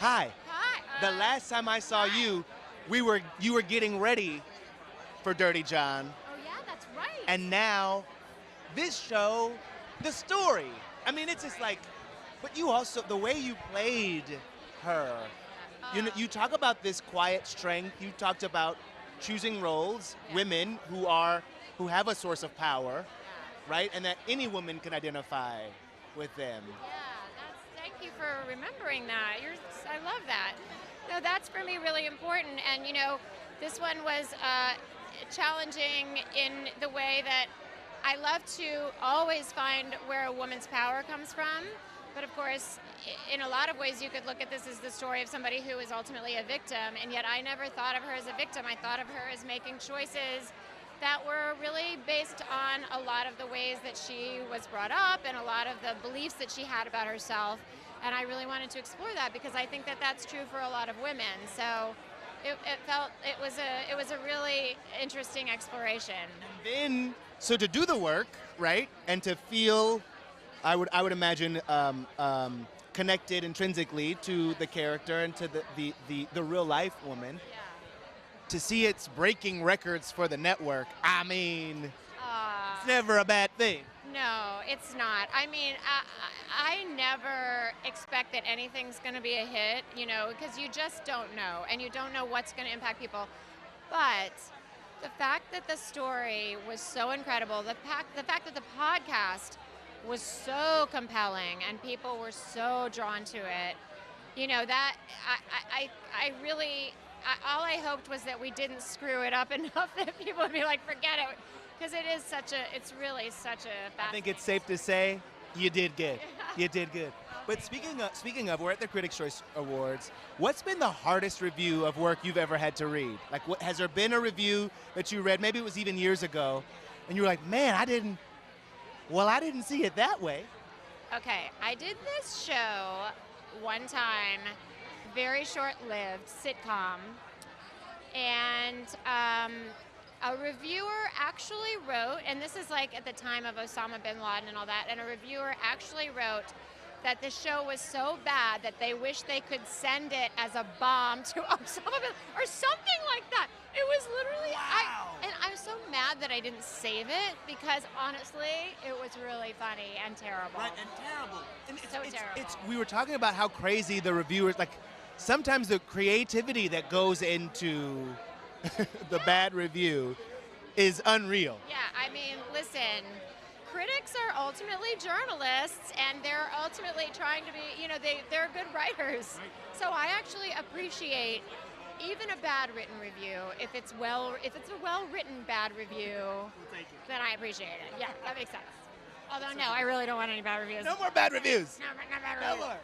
Hi. Hi. The last time I saw you, you were getting ready for Dirty John. Oh yeah, that's right. And now, this show, the story. I mean, it's just like, but you also, the way you played her, you talk about this quiet strength. You talked about choosing roles, women who have a source of power, right? And that any woman can identify with them. Thank you for remembering that. I love that. No, that's for me really important. And this one was challenging in the way that I love to always find where a woman's power comes from. But of course, in a lot of ways, you could look at this as the story of somebody who is ultimately a victim. And yet I never thought of her as a victim. I thought of her as making choices that were really based on a lot of the ways that she was brought up and a lot of the beliefs that she had about herself. And I really wanted to explore that because I think that that's true for a lot of women. So it was a really interesting exploration. And then, so to do the work, right, and to feel, I would imagine, connected intrinsically to the character and to the real life woman. Yeah. To see it's breaking records for the network, I mean, it's never a bad thing. No, it's not. I mean, I never expect that anything's going to be a hit, because you just don't know, and you don't know what's going to impact people. But the fact that the story was so incredible, the fact that the podcast was so compelling and people were so drawn to it, that I really, all I hoped was that we didn't screw it up enough that people would be like, forget it. Because it's really such a I think it's safe to say you did good. You did good. But speaking of, we're at the Critics' Choice Awards. What's been the hardest review of work you've ever had to read? Like, has there been a review that you read, maybe it was even years ago, and you were like, man, I didn't see it that way. Okay, I did this show one time, very short-lived sitcom, and a reviewer actually wrote, and this is like at the time of Osama bin Laden and all that, and a reviewer actually wrote that the show was so bad that they wish they could send it as a bomb to Osama bin or something like that. It was literally, wow. And I'm so mad that I didn't save it because honestly, it was really funny and terrible. Right, and terrible. And terrible. We were talking about how crazy the reviewers, like sometimes the creativity that goes into the bad review is unreal. Yeah, I mean, listen, critics are ultimately journalists, and they're ultimately trying to be, they're good writers. Right. So I actually appreciate even a bad written review. If it's a well-written bad review, then I appreciate it. Yeah, that makes sense. Although, no, I really don't want any bad reviews. No more bad reviews. No bad reviews. No more.